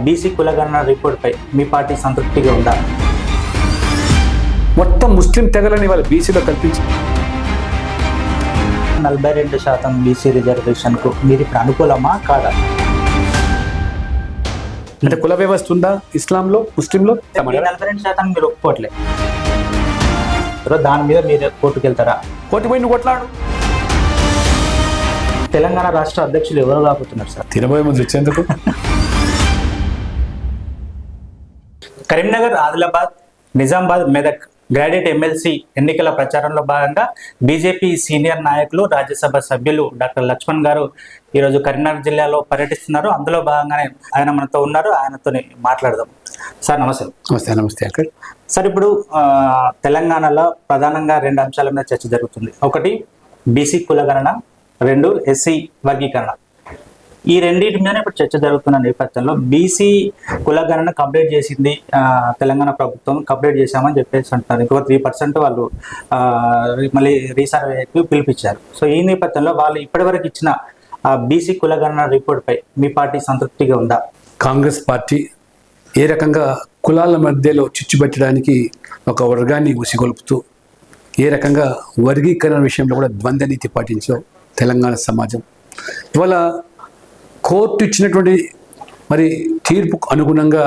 BC కులగణన రిపోర్ట్పై మీ party సంతృప్తిగా ఉందా? మొత్తం ముస్లిం తెగలని వాళ్ళ బీసీలో కల్పించి 42% బీసీ రిజర్వేషన్కు మీరు ఇప్పుడు అనుకూలమా కాదా? అంటే కుల వ్యవస్థ ఉందా ఇస్లాంలో, ముస్లింలో? 42% మీరు ఒప్పుకోవట్లేదు, దాని మీద మీరు కోర్టుకు వెళ్తారా? కోర్టు పోయి నువ్వు కొట్లాడు. తెలంగాణ రాష్ట్ర అధ్యక్షులు ఎవరు కాబోతున్నారు సార్? తినబోయే ముందు వచ్చేందుకు కరీంనగర్, ఆదిలాబాద్, నిజామాబాద్, మెదక్ గ్రాడ్యుయేట్ ఎమ్మెల్సీ ఎన్నికల ప్రచారంలో భాగంగా బీజేపీ సీనియర్ నాయకులు, రాజ్యసభ సభ్యులు డాక్టర్ లక్ష్మణ్ గారు ఈరోజు కరీంనగర్ జిల్లాలో పర్యటిస్తున్నారు. అందులో భాగంగానే ఆయన మనతో ఉన్నారు, ఆయనతో మాట్లాడదాం. సార్ నమస్తే. నమస్తే. నమస్తే అంకల్. సార్, ఇప్పుడు తెలంగాణలో ప్రధానంగా 2 అంశాల మీద చర్చ జరుగుతుంది. ఒకటి బీసీ కులగణన, 2 ఎస్సీ వర్గీకరణ. ఈ రెండింటి మీద ఇప్పుడు చర్చ జరుగుతున్న నేపథ్యంలో బీసీ కులగణన కంప్లీట్ చేసింది తెలంగాణ ప్రభుత్వం, కంప్లీట్ చేశామని చెప్పేసి అంటున్నారు. ఇంకో 3% వాళ్ళు మళ్ళీ రీసర్వేకి పిలిపించారు. సో ఈ నేపథ్యంలో వాళ్ళు ఇప్పటివరకు ఇచ్చిన బీసీ కులగణన రిపోర్ట్పై మీ పార్టీ సంతృప్తిగా ఉందా? కాంగ్రెస్ పార్టీ ఏ రకంగా కులాల మధ్యలో చిచ్చుపెట్టడానికి ఒక వర్గాన్ని ఉసిగొల్పుతూ ఏ రకంగా వర్గీకరణ విషయంలో కూడా ద్వంద్వ నీతి పాటించో తెలంగాణ సమాజం ఇవాళ కోర్టు ఇచ్చినటువంటి మరి తీర్పుకు అనుగుణంగా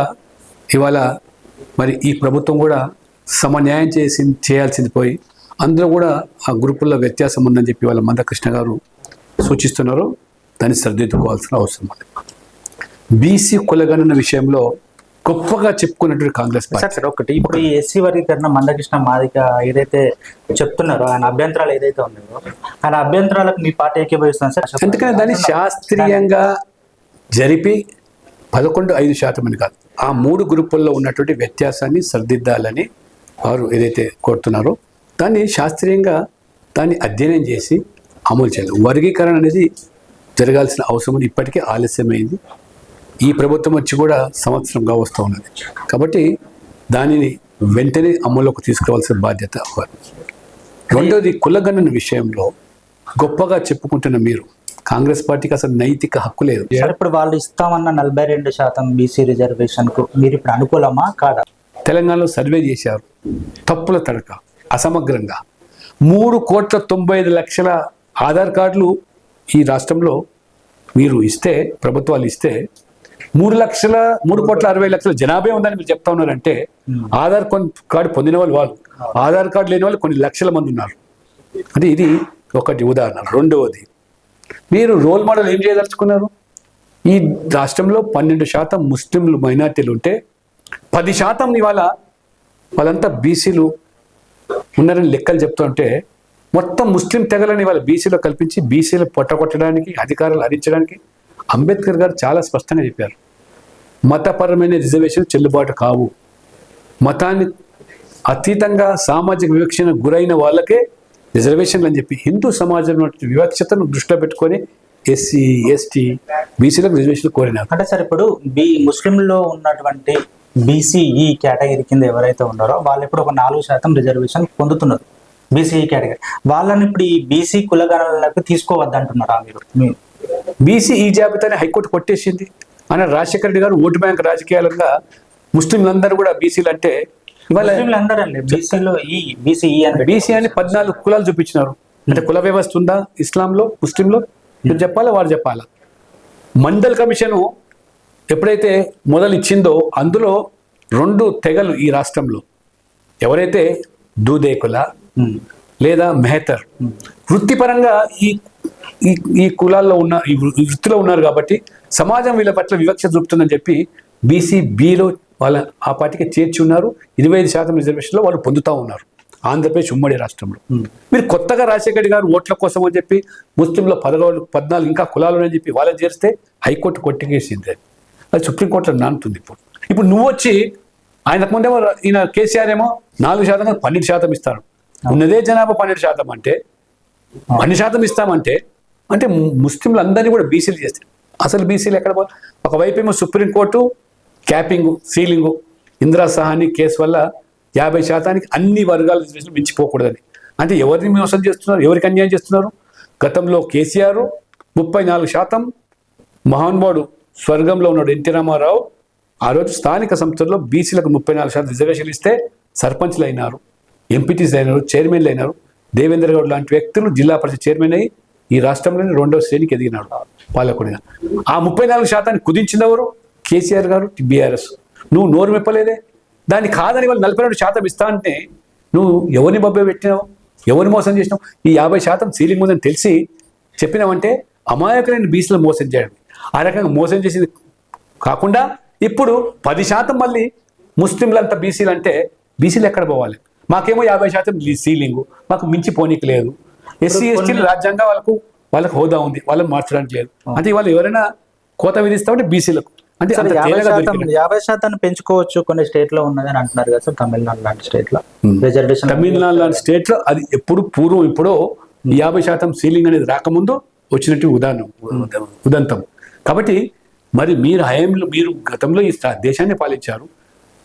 ఇవాళ మరి ఈ ప్రభుత్వం కూడా సమన్యాయం చేయాల్సింది పోయి అందులో కూడా ఆ గ్రూపుల్లో వ్యత్యాసం ఉందని చెప్పి వాళ్ళ మందకృష్ణ గారు సూచిస్తున్నారు. దాన్ని సరిదిద్దుకోవాల్సిన అవసరం ఉంది. బీసీ కులగణన విషయంలో గొప్పగా చెప్పుకున్నటువంటి కాంగ్రెస్ పార్టీ. సార్, ఒకటి ఇప్పుడు ఈ ఎస్సీ వర్గీకరణ మందకృష్ణ మాదిక ఏదైతే చెప్తున్నారో ఆయన అభ్యంతరాలు ఏదైతే ఉన్నాయో ఆయన అభ్యంతరాలకు మీ పార్టీ ఏకీభవిస్తుంది సార్? అందుకని దాన్ని శాస్త్రీయంగా జరిపి 11.5% అని కాదు, ఆ 3 గ్రూపుల్లో ఉన్నటువంటి వ్యత్యాసాన్ని సరిదిద్దాలని వారు ఏదైతే కోరుతున్నారో దాన్ని శాస్త్రీయంగా దాన్ని అధ్యయనం చేసి అమలు చేయాలి. వర్గీకరణ అనేది జరగాల్సిన అవసరం ఇప్పటికే ఆలస్యమైంది. ఈ ప్రభుత్వం వచ్చి కూడా సంవత్సరంగా వస్తూ ఉన్నది. కాబట్టి దానిని వెంటనే అమలులోకి తీసుకురావాల్సిన బాధ్యత వారు. రెండోది కులగణన విషయంలో గొప్పగా చెప్పుకుంటున్న మీరు కాంగ్రెస్ పార్టీకి అసలు నైతిక హక్కు లేదు. ఇప్పుడు వాళ్ళు ఇస్తామన్న 42% బీసీ రిజర్వేషన్కు మీరు ఇప్పుడు అనుకూలమా కాదా? తెలంగాణలో సర్వే చేశారు, తప్పుల తడక, అసమగ్రంగా 3,95,00,000 ఆధార్ కార్డులు ఈ రాష్ట్రంలో మీరు ఇస్తే, ప్రభుత్వాలు ఇస్తే 3,60,00,000 జనాభా ఉందని మీరు చెప్తా ఉన్నారంటే ఆధార్ కార్డు పొందిన వాళ్ళు ఆధార్ కార్డు లేని వాళ్ళు కొన్ని లక్షల మంది ఉన్నారు. అంటే ఇది ఒకటి ఉదాహరణ. రెండవది, మీరు రోల్ మోడల్ ఏం చేయదలుచుకున్నారు? ఈ రాష్ట్రంలో 12% ముస్లింలు మైనార్టీలు ఉంటే 10% ఇవాళ వాళ్ళంతా బీసీలు ఉన్నారని లెక్కలు చెప్తుంటే మొత్తం ముస్లిం తెగలని వాళ్ళ బీసీలో కల్పించి బీసీలు పొట్టగొట్టడానికి, అధికారాలు హరించడానికి అంబేద్కర్ గారు చాలా స్పష్టంగా చెప్పారు. మతపరమైన రిజర్వేషన్ చెల్లుబాటు కావు. మతాన్ని అతీతంగా సామాజిక వివక్షణ గురైన వాళ్ళకే రిజర్వేషన్లు అని చెప్పి హిందూ సమాజంలో వివక్షతను దృష్టిలో పెట్టుకొని ఎస్సీ, ఎస్టీ, బీసీలకు రిజర్వేషన్ కోరినారు. అంటే సార్, ఇప్పుడు ముస్లింలో ఉన్నటువంటి బీసీఈ కేటగిరీ కింద ఎవరైతే ఉన్నారో వాళ్ళు ఇప్పుడు ఒక 4% రిజర్వేషన్ పొందుతున్నారు. బీసీఈ కేటగిరీ వాళ్ళని ఇప్పుడు ఈ బీసీ కులగణనలకు తీసుకోవద్దంటున్నారా మీరు? బీసీ ఈ జాబితాని హైకోర్టు కొట్టేసింది. ఆయన రాజశేఖర రెడ్డి గారు ఓటు బ్యాంక్ రాజకీయాలుగా ముస్లింలందరూ కూడా బీసీలు అంటే బీసీ అని 14 కులాలు చూపించినారు. అంటే కుల వ్యవస్థ ఉందా ఇస్లాంలో, ముస్లింలో? మీరు చెప్పాలా, వారు చెప్పాలా? మండల్ కమిషను ఎప్పుడైతే మొదలు ఇచ్చిందో అందులో 2 తెగలు ఈ రాష్ట్రంలో ఎవరైతే దూదేకుల లేదా మెహతర్ వృత్తిపరంగా ఈ కులాల్లో ఉన్న ఈ వృత్తిలో ఉన్నారు కాబట్టి సమాజం వీళ్ళ పట్ల వివక్ష చూపుతుందని చెప్పి బీసీ బిలో వాళ్ళ ఆ పార్టీకి చేర్చి ఉన్నారు. 25% రిజర్వేషన్లో వాళ్ళు పొందుతూ ఉన్నారు ఆంధ్రప్రదేశ్ ఉమ్మడి రాష్ట్రంలో. మీరు కొత్తగా రాజశేఖర్ గారు ఓట్ల కోసం అని చెప్పి ముస్లింలో 14 ఇంకా కులాలు అని చెప్పి వాళ్ళని చేరిస్తే హైకోర్టు కొట్టికేసింది. అది సుప్రీంకోర్టులో నానుతుంది. ఇప్పుడు నువ్వు వచ్చి ఆయనకు ముందేమో ఈయన కేసీఆర్ ఏమో 4% 12% ఇస్తారు. ఉన్నదే జనాభా 12% అంటే 12% ఇస్తామంటే అంటే ముస్లింలు అందరినీ కూడా బీసీలు చేస్తారు. అసలు బీసీలు ఎక్కడ? ఒకవైపు ఏమో supreme court capping, ceiling, Indira Sahani case వల్ల 50% అన్ని వర్గాల రిజర్వేషన్లు మించిపోకూడదని. అంటే ఎవరిని మోసం చేస్తున్నారు, ఎవరికి అన్యాయం చేస్తున్నారు? గతంలో కేసీఆర్ 34%, మహానుభావుడు స్వర్గంలో ఉన్నాడు ఎన్టీ రామారావు ఆ రోజు స్థానిక సంస్థల్లో బీసీలకు 34% రిజర్వేషన్లు ఇస్తే సర్పంచ్లు అయినారు, ఎంపీటీసీ అయినారు, చైర్మన్లు అయినారు. దేవేంద్ర గౌడ్ లాంటి వ్యక్తులు జిల్లా పరిషత్ చైర్మన్ అయ్యి ఈ రాష్ట్రంలోని 2వ శ్రేణికి ఎదిగినాడు పాలకుడిగా. ఆ 34% కుదించినవారు కేసీఆర్ గారు, బీఆర్ఎస్. నువ్వు నోరు మెప్పలేదే. దాన్ని కాదని వాళ్ళు 42% ఇస్తా అంటే నువ్వు ఎవరిని బబ్బే పెట్టినావు, ఎవరిని మోసం చేసినావు? ఈ 50% సీలింగ్ ఉందని తెలిసి చెప్పినావంటే అమాయకులైన బీసీలు మోసం చేయడం. ఆ రకంగా మోసం చేసింది కాకుండా ఇప్పుడు 10% మళ్ళీ ముస్లింలంతా బీసీలు అంటే బీసీలు ఎక్కడ పోవాలి? మాకేమో 50% సీలింగు, మాకు మించి పోనీకి లేదు. ఎస్సీ ఎస్టీలు రాజ్యాంగం వాళ్ళకు హోదా ఉంది, వాళ్ళని మార్చడానికి లేదు. అంటే ఇవాళ ఎవరైనా కోత విధిస్తామంటే బీసీలకు అంటే 50% పెంచుకోవచ్చు కొన్ని స్టేట్ లో ఉన్నదని అంటున్నారు కదా సార్. తమిళనాడు లాంటి స్టేట్ లో రిజర్వేషన్, తమిళనాడు లాంటి స్టేట్ లో అది ఎప్పుడు పూర్వం ఎప్పుడో 50% సీలింగ్ అనేది రాకముందు వచ్చినట్టు ఉదంతం. కాబట్టి మరి మీరు హయాంలో మీరు గతంలో ఈ దేశాన్ని పాలించారు,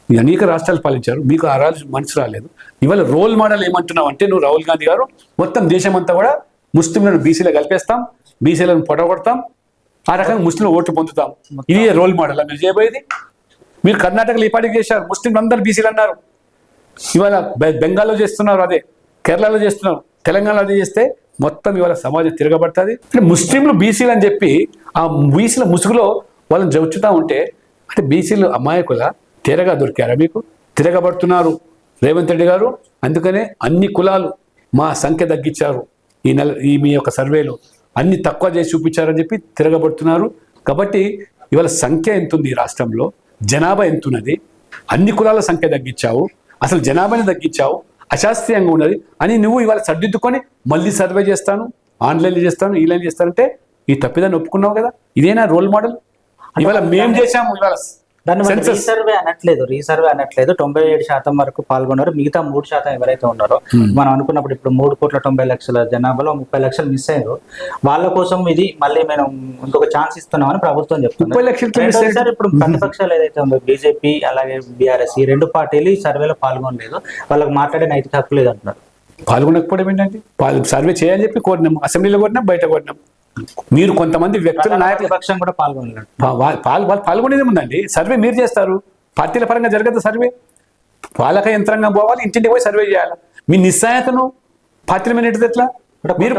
అనేక రాష్ట్రాలు పాలించారు, మీకు ఆ రాజు మనసు రాలేదు. ఇవాళ రోల్ మోడల్ ఏమంటున్నావు అంటే నువ్వు రాహుల్ గాంధీ గారు మొత్తం దేశం అంతా కూడా ముస్లింలను బీసీలో కలిపేస్తాం, బీసీలను పొడగొడతాం, ఆ రకంగా ముస్లిం ఓట్లు పొందుతాం. ఇది రోల్ మోడల్ మీరు చేయబోయేది. మీరు కర్ణాటకలో ఈ పాటికి చేశారు, ముస్లింలు అందరూ బీసీలు అన్నారు. ఇవాళ బెంగాల్లో చేస్తున్నారు అదే, కేరళలో చేస్తున్నారు, తెలంగాణలో అదే చేస్తే మొత్తం ఇవాళ సమాజం తిరగబడుతుంది. ముస్లింలు బీసీలు అని చెప్పి ఆ బీసీల ముసుగులో వాళ్ళని జవుచుతూ ఉంటే అంటే బీసీలు అమాయకుల తెరగా దొరికారా మీకు? తిరగబడుతున్నారు రేవంత్ రెడ్డి గారు. అందుకనే అన్ని కులాలు మా సంఖ్య తగ్గించారు ఈ మీ యొక్క సర్వేలో, అన్ని తక్కువ చేసి చూపించారని చెప్పి తిరగబడుతున్నారు. కాబట్టి ఇవాళ సంఖ్య ఎంతుంది ఈ రాష్ట్రంలో, జనాభా ఎంతున్నది, అన్ని కులాల సంఖ్య తగ్గించావు, అసలు జనాభాని తగ్గించావు, అశాస్త్రీయంగా ఉన్నది అని నువ్వు ఇవాళ సర్దిద్దుకొని మళ్ళీ సర్వే చేస్తాను, ఆన్లైన్లో చేస్తాను, ఈలైన్ చేస్తానంటే ఈ తప్పిదాన్ని ఒప్పుకున్నావు కదా. ఇదేనా రోల్ మోడల్? ఇవాళ మేము చేశాము. ఇవాళ దాన్ని రీసర్వే అనట్లేదు 97% వరకు పాల్గొన్నారు. మిగతా 3% ఎవరైతే ఉన్నారో మనం అనుకున్నప్పుడు ఇప్పుడు 3,90,00,000 జనాభాలో 30 లక్షలు మిస్ అయ్యారు. వాళ్ళ కోసం ఇది మళ్ళీ మేము ఇంకొక ఛాన్స్ ఇస్తున్నామని ప్రభుత్వం చెప్తుంది. సార్ ఇప్పుడు ప్రతిపక్షాలు ఏదైతే ఉందో బీజేపీ అలాగే బీఆర్ఎస్ ఈ 2 పార్టీలు ఈ సర్వేలో పాల్గొనలేదు, వాళ్ళకి మాట్లాడే నైతిక హక్కు లేదు అంటున్నారు. పాల్గొనకపోవడం ఏంటంటే సర్వే చేయాలని చెప్పి కోరినాం, అసెంబ్లీలో కోరినాం, బయట కోరినాం. మీరు కొంతమంది వ్యక్తుల నాయకుల పక్షం కూడా పాల్గొనలేదు. పాల్గొనేది ఉందండి. సర్వే మీరు చేస్తారు, పార్టీల పరంగా జరగదు సర్వే. పాలక యంత్రాంగం పోవాలి, ఇంటింటికి పోయి సర్వే చేయాలి. మీ నిస్సాయతను పార్టీల మీద నెట్టదు ఎట్లా? మీరు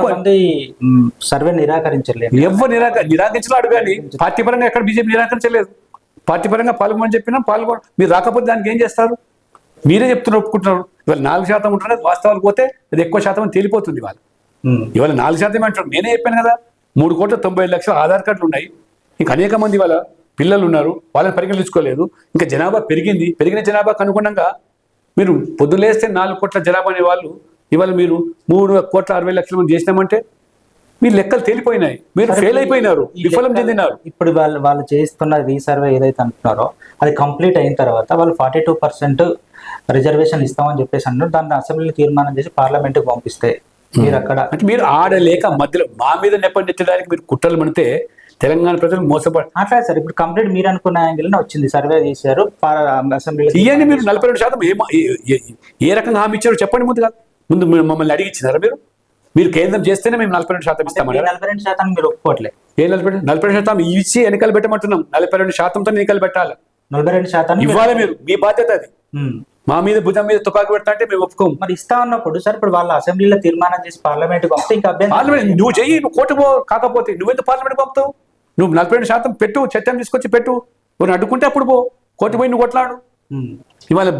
సర్వే నిరాకరించలేదు. ఎవరు నిరాకరించలేదు కానీ పార్టీ పరంగా ఎక్కడ బీజేపీ నిరాకరించలేదు. పార్టీ పరంగా పాల్గొమని చెప్పినా మీరు రాకపోతే దానికి ఏం చేస్తారు? మీరే చెప్తున్నారు, ఒప్పుకుంటున్నారు. ఇవాళ 4% ఉంటున్నది, వాస్తవాలు పోతే అది ఎక్కువ శాతం అని తేలిపోతుంది. ఇవాళ 4% అంటారు. నేనే చెప్పాను కదా, 3,90,00,000 ఆధార్ కార్డులు ఉన్నాయి. ఇంకా అనేక మంది వాళ్ళ పిల్లలు ఉన్నారు, వాళ్ళని పరిగణించుకోలేదు. ఇంకా జనాభా పెరిగింది, పెరిగిన జనాభాకు అనుగుణంగా మీరు పొద్దులేస్తే 4 కోట్ల జనాభా అనే వాళ్ళు ఇవాళ మీరు 3,60,00,000 మంది చేసినామంటే మీ లెక్కలు తేలిపోయినాయి. మీరు ఫెయిల్ అయిపోయినారు, విఫలం చెందినారు. ఇప్పుడు వాళ్ళు చేస్తున్న రీసర్వే ఏదైతే అంటున్నారో అది కంప్లీట్ అయిన తర్వాత వాళ్ళు 42% రిజర్వేషన్ ఇస్తామని చెప్పేసి అంటున్నారు. దాన్ని అసెంబ్లీలో తీర్మానం చేసి పార్లమెంట్కి పంపిస్తే మీరు అక్కడ అంటే మీరు ఆడలేక మధ్యలో మా మీద నెప్పండించడానికి మీరు కుట్రలు పడితే తెలంగాణ ప్రజలు మోసపడి అట్లా సార్. ఇప్పుడు కంప్లీట్ మీరు అనుకున్న యాంగిల్ వచ్చింది, సర్వే చేశారు అసెంబ్లీలో. ఇవన్నీ మీరు 42% ఏ రకంగా హామీ ఇచ్చారో చెప్పండి. ముందు మమ్మల్ని అడిగి ఇచ్చినారా? మీరు కేంద్రం చేస్తేనే మేము 42% ఇస్తామని. 42% మీరు ఒప్పుకోవట్లేదు. ఏ 42% ఇచ్చి ఎన్నికలు పెట్టమంటున్నాం. 42%తో ఎన్నికలు పెట్టాలి. 42% ఇవ్వాలి. మీరు మీ బాధ్యత అది. మా మీద భుజం మీద తుపాకి పెడతా అంటే మేము ఒప్పుకోము. మరి ఇస్తా ఉన్నప్పుడు సార్ ఇప్పుడు వాళ్ళ అసెంబ్లీలో తీర్మానం చేసి పార్లమెంట్ పంపితే ఇంకా పార్లమెంట్ నువ్వు చెయ్యి, నువ్వు కోర్టు కాకపోతే నువ్వెందుకు పార్లమెంట్ పంపుతావు? నువ్వు 42% పెట్టు, చట్టం తీసుకొచ్చి పెట్టు. నువ్వు అడ్డుకుంటే అప్పుడు కోర్టు పోయి నువ్వు కొట్లాడు. ఇవాళ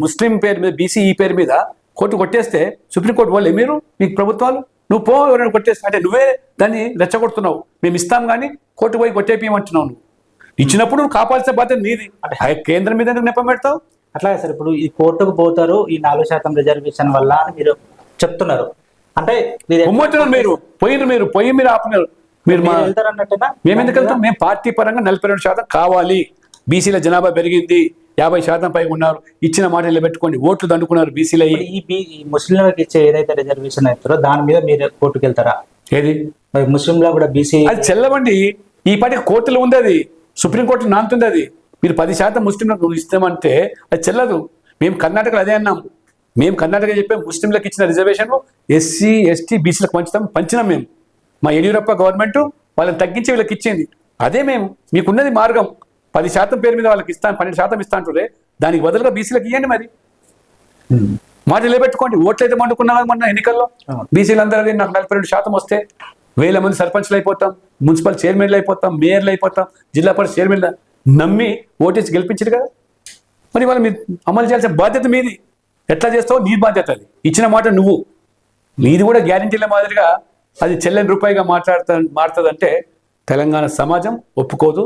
ముస్లిం పేరు మీద బీసీ ఈ పేరు మీద కోర్టు కొట్టేస్తే సుప్రీంకోర్టు వాళ్ళే మీరు మీకు ప్రభుత్వాలు నువ్వు ఎవరైనా కొట్టేస్తే అంటే నువ్వే దాన్ని రెచ్చగొడుతున్నావు. మేము ఇస్తాం కానీ కోర్టు పోయి కొట్టేపియమంటున్నావు. నువ్వు ఇచ్చినప్పుడు నువ్వు కాపాల్సిన బాధ్యత నీది. అంటే కేంద్రం మీద ఎందుకు నెపం పెడతావు? అట్లాగే సార్. ఇప్పుడు ఈ కోర్టుకు పోతారు ఈ 4% రిజర్వేషన్ వల్ల అని మీరు చెప్తున్నారు. అంటే మీరు పోయి మీరు ఆపినారు. మీరు మేము ఎందుకు వెళ్తాం? మేము పార్టీ పరంగా 42% కావాలి. బీసీల జనాభా పెరిగింది, 50% పైగా ఉన్నారు. ఇచ్చిన మాట నిలబెట్టుకోండి. ఓట్లు దండుకున్నారు బీసీల. ఈ ముస్లింలకు ఇచ్చే ఏదైతే రిజర్వేషన్ అవుతారో దాని మీద మీరు కోర్టుకు వెళ్తారా? ఏది ముస్లింలో కూడా బీసీ అది చెల్లవండి. ఈ పార్టీ కోర్టులో ఉంది, అది సుప్రీంకోర్టు నాంతుంది. అది మీరు 10% ముస్లింలకు ఇస్తామంటే అది చెల్లదు. మేము కర్ణాటకలో అదే అన్నాం. మేము కర్ణాటక చెప్పాము ముస్లింలకు ఇచ్చిన రిజర్వేషన్లు ఎస్సీ ఎస్టీ బీసీలకు పంచినాం. మేము మా యడియూరప్ప గవర్నమెంట్ వాళ్ళని తగ్గించి వీళ్ళకి ఇచ్చింది. అదే మేము మీకున్నది మార్గం. 10% పేరు మీద వాళ్ళకి ఇస్తాను, 12% ఇస్తా అంటుండే, దానికి బదులుగా బీసీలకు ఇవ్వండి మరి. మాట నిలబెట్టుకోండి. ఓట్లు అయితే మండుకున్నా మొన్న ఎన్నికల్లో బీసీలందరూ నాకు 42% వస్తే 1000 మంది సర్పంచ్లు అయిపోతాం, మున్సిపల్ చైర్మన్లు అయిపోతాం, మేయర్లు అయిపోతాం, జిల్లా పరిషత్ చైర్మన్లు నమ్మి ఓటేసి గెలిపించారు కదా. మరి వాళ్ళు మీరు అమలు చేయాల్సిన బాధ్యత మీది. ఎట్లా చేస్తావో నీ బాధ్యత. అది ఇచ్చిన మాట నువ్వు. నీది కూడా గ్యారెంటీల మాదిరిగా అది చెల్లని రూపాయిగా మారుతుందంటే తెలంగాణ సమాజం ఒప్పుకోదు.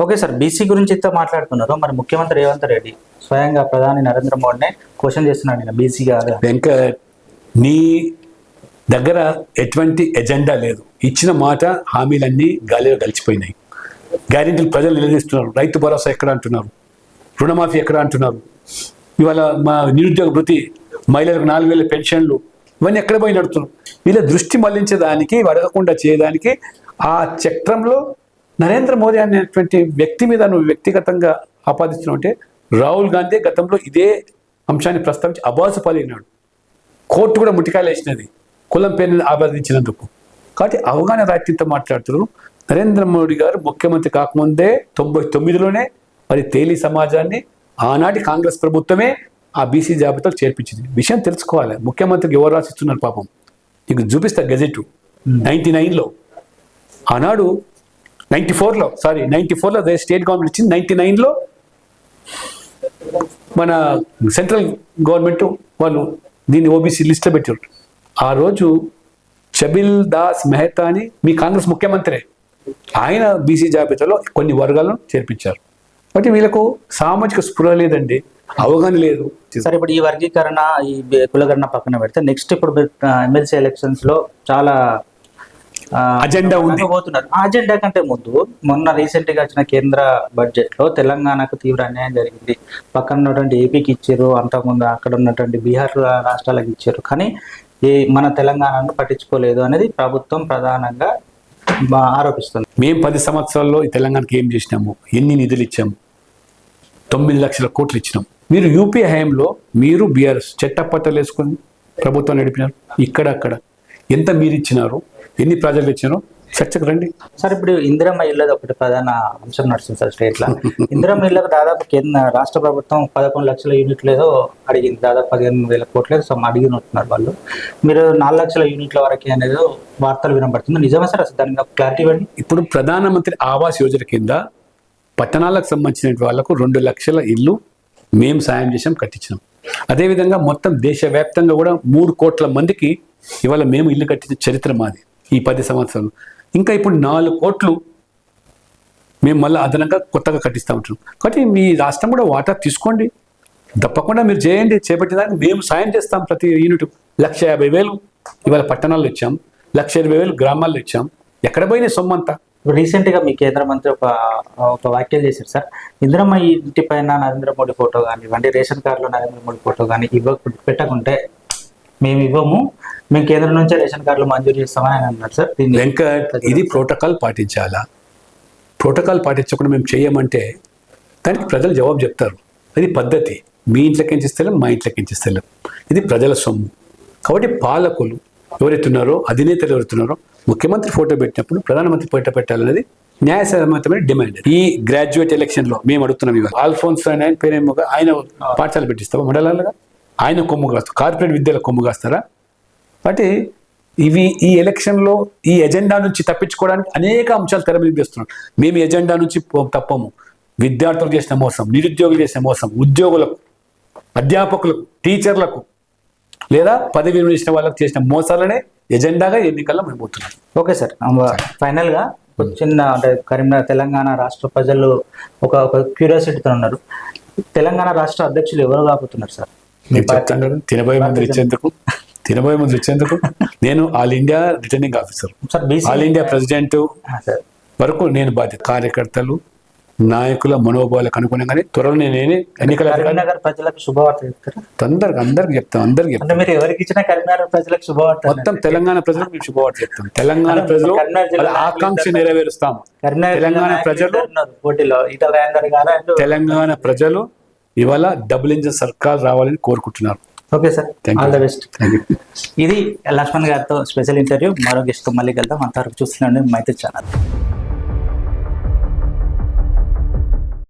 ఓకే సార్, బీసీ గురించి ఇంత మాట్లాడుతున్నారు. మరి ముఖ్యమంత్రి రేవంత్ రెడ్డి స్వయంగా ప్రధాని నరేంద్ర మోడీనే క్వశ్చన్ చేస్తున్నాడు, నేను బీసీ కాదు. వెంకట్, నీ దగ్గర ఎటువంటి ఎజెండా లేదు. ఇచ్చిన మాట హామీలన్నీ గాలిలో కలిసిపోయినాయి. గ్యారెంటీలు ప్రజలు నిలదీస్తున్నారు. రైతు భరోసా ఎక్కడ అంటున్నారు, రుణమాఫీ ఎక్కడ అంటున్నారు, ఇవాళ మా నిరుద్యోగ భృతి, మహిళలకు 4000 పెన్షన్లు, ఇవన్నీ ఎక్కడ పోయి నడుతున్నారు. వీళ్ళ దృష్టి మళ్లించేదానికి, అడగకుండా చేయడానికి ఆ చక్రంలో నరేంద్ర మోదీ అనేటువంటి వ్యక్తి మీద నువ్వు వ్యక్తిగతంగా ఆపాదిస్తున్నావు. అంటే రాహుల్ గాంధీ గతంలో ఇదే అంశాన్ని ప్రస్తావించి అబాసు పాలైనాడు. కోర్టు కూడా ముట్టికాయలు వేసినది కులం పేరుని ఆపాదించినందుకు. కాబట్టి అవగాహన రాహిత్యంతో మాట్లాడుతున్నారు. నరేంద్ర మోడీ గారు ముఖ్యమంత్రి కాకముందే 99లోనే మరి తేలి సమాజాన్ని ఆనాటి కాంగ్రెస్ ప్రభుత్వమే ఆ బీసీ జాబితాలో చేర్పించింది. విషయం తెలుసుకోవాలి. ముఖ్యమంత్రికి ఎవరు రాసిస్తున్నారు పాపం. నీకు చూపిస్తా గెజెట్ 99లో, ఆనాడు 94లో స్టేట్ గవర్నమెంట్ ఇచ్చింది. 99లో మన సెంట్రల్ గవర్నమెంట్ వాళ్ళు దీన్ని ఓబీసీ లిస్ట్లో పెట్టారు. ఆ రోజు చబిల్ దాస్ మెహతా అని మీ కాంగ్రెస్ ముఖ్యమంత్రి, ఆయన బీసీ జాబితాలో కొన్ని వర్గాలను చేర్పించారు. కాబట్టి వీళ్ళకు సామాజిక స్పృహ లేదండి, అవగాహన లేదు. సార్, ఇప్పుడు ఈ వర్గీకరణ, ఈ కులగణన పక్కన పెడితే నెక్స్ట్ ఇప్పుడు ఎమ్మెల్సీ ఎలక్షన్స్ లో చాలా అజెండా పోతున్నారు. ఆ అజెండా కంటే ముందు మొన్న రీసెంట్ గా వచ్చిన కేంద్ర బడ్జెట్ లో తెలంగాణకు తీవ్ర అన్యాయం జరిగింది. పక్కన ఉన్నటువంటి ఏపీకి ఇచ్చారు, అంతకుముందు అక్కడ ఉన్నటువంటి బీహార్ రాష్ట్రాలకు ఇచ్చారు, కానీ మన తెలంగాణను పట్టించుకోలేదు అనేది ప్రభుత్వం ప్రధానంగా ఆరోపిస్తుంది. మేము 10 సంవత్సరాల్లో ఈ తెలంగాణకి ఏం చేసినాము, ఎన్ని నిధులు ఇచ్చాము, 9 లక్షల కోట్లు ఇచ్చినాం. మీరు యూపీ హయాంలో మీరు బీఆర్ఎస్ చట్టపట్టలు వేసుకొని ప్రభుత్వం నడిపినారు. అక్కడ ఎంత మీరు ఇచ్చినారు, ఎన్ని ప్రాజెక్టులు ఇచ్చినారో చర్చకు రండి. సార్, ఇప్పుడు ఇందిరమ్మ ఇళ్ళది ఒకటి ప్రధాన అంశం నడుస్తుంది సార్ స్టేట్ లో. ఇందిరమ్మ ఇళ్ళకు దాదాపు రాష్ట్ర ప్రభుత్వం 11 లక్షల యూనిట్లు ఏదో అడిగింది, దాదాపు 15,000 కోట్లు ఏదో అడిగినట్టున్నారు వాళ్ళు. మీరు 4 లక్షల యూనిట్ల వరకు అనేది వార్తలు వినబడుతుంది, నిజమే సార్? అసలు దానికి క్లారిటీ ఇవ్వండి. ఇప్పుడు ప్రధానమంత్రి ఆవాస్ యోజన కింద పట్టణాలకు సంబంధించిన వాళ్ళకు 2 లక్షల ఇల్లు మేము సాయం చేసాం, కట్టించినాం. అదేవిధంగా మొత్తం దేశవ్యాప్తంగా కూడా 3 కోట్ల మందికి ఇవాళ మేము ఇల్లు కట్టించిన చరిత్ర మాది ఈ 10 సంవత్సరాలు. ఇంకా ఇప్పుడు 4 కోట్లు మేము మళ్ళీ అదనంగా కొత్తగా కట్టిస్తూ ఉంటాం. కాబట్టి మీ రాష్ట్రం కూడా వాటా తీసుకోండి, తప్పకుండా మీరు చేయండి. చేపట్టేదానికి మేము సాయం చేస్తాం. ప్రతి యూనిట్ 1,50,000 ఇవాళ పట్టణాల్లో ఇచ్చాం, 1,20,000 గ్రామాల్లో ఇచ్చాం. ఎక్కడ పోయినాయి సొమ్మంతా? రీసెంట్ గా మీ కేంద్ర మంత్రి ఒక వ్యాఖ్యలు చేశారు సార్. ఇందిరమ్మ ఇంటి పైన నరేంద్ర మోడీ ఫోటో కానివ్వండి, రేషన్ కార్డులో నరేంద్ర మోడీ ఫోటో కానీ పెట్టకుంటే మేము ఇవ్వము, మేము కేంద్రం నుంచే రేషన్ కార్డులు మంజూరు చేస్తామని ఆయన అన్నారు సార్. వెంకట్, ఇది ప్రోటోకాల్ పాటించాలా? ప్రోటోకాల్ పాటించకుండా మేము చేయమంటే దానికి ప్రజలు జవాబు చెప్తారు. అది పద్ధతి. మీ ఇంట్లోకి ఎంచిస్తలేం, మా ఇంట్లోకి ఎంచిస్తలేం. ఇది ప్రజల సొమ్ము. కాబట్టి పాలకులు ఎవరైతున్నారో, అధినేతలు ఎవరైతున్నారో, ముఖ్యమంత్రి ఫోటో పెట్టినప్పుడు ప్రధానమంత్రి ఫోటో పెట్టాలనేది న్యాయసమ్మతమైన డిమాండ్. ఈ గ్రాడ్యుయేట్ ఎలక్షన్ లో మేము అడుగుతున్నాం. ఇవాళ ఆల్ఫోన్స్ ఆయన పేరేమో, ఆయన పాఠశాల పెట్టిస్తావా మండలాలుగా? ఆయన కొమ్ము కాస్తారు, కార్పొరేట్ విద్యలో కొమ్ము కాస్తారా? కాబట్టి ఈ ఎలక్షన్లో ఈ ఎజెండా నుంచి తప్పించుకోవడానికి అనేక అంశాలు తెర మీద తెస్తున్నాం. మేము ఎజెండా నుంచి తప్పము. విద్యార్థులకు చేసిన మోసం, నిరుద్యోగులు చేసిన మోసం, ఉద్యోగులకు, అధ్యాపకులకు, టీచర్లకు లేదా పదవి విరమించిన వాళ్ళకు చేసిన మోసాలనే ఎజెండాగా ఎన్నికల్లో మేము పోతున్నాం. ఓకే సార్, ఫైనల్ గా చిన్న అంటే తెలంగాణ రాష్ట్ర ప్రజలు ఒక క్యూరియాసిటీతో ఉన్నారు. తెలంగాణ రాష్ట్ర అధ్యక్షులు ఎవరు కాబోతున్నారు సార్? చెప్తాను, తినబోయే ముందు ఇచ్చేందుకు నేను all India returning officer, all India president వరకు నేను బాధ్యత. కార్యకర్తలు, నాయకుల మనోభావాలకు అనుగుణంగానే త్వరలో నేనే ఎన్నికల ప్రజలకు శుభవార్త చెప్తారు. అందరికి చెప్తాం. మీరు ఎవరికి ఇచ్చిన కరీంనగర్ ప్రజలకు శుభవార్త, మొత్తం తెలంగాణ ప్రజలకు మేము శుభవార్త చెప్తాం. తెలంగాణ ప్రజలు ఆకాంక్ష నెరవేరుస్తాం. తెలంగాణ ప్రజలు పోటీలో తెలంగాణ ప్రజలు ఇవాళ డబుల్ ఇంజిన్ సర్కార్ రావాలని కోరుకుంటున్నారు. Okay sir, all the best. ఇది లక్ష్మణ్ గారితో స్పెషల్ ఇంటర్వ్యూ. మరో గెస్ట్ తో మళ్ళీ వెళ్దాం. అంతవరకు చూస్తున్నాండి మైత్రి ఛానల్.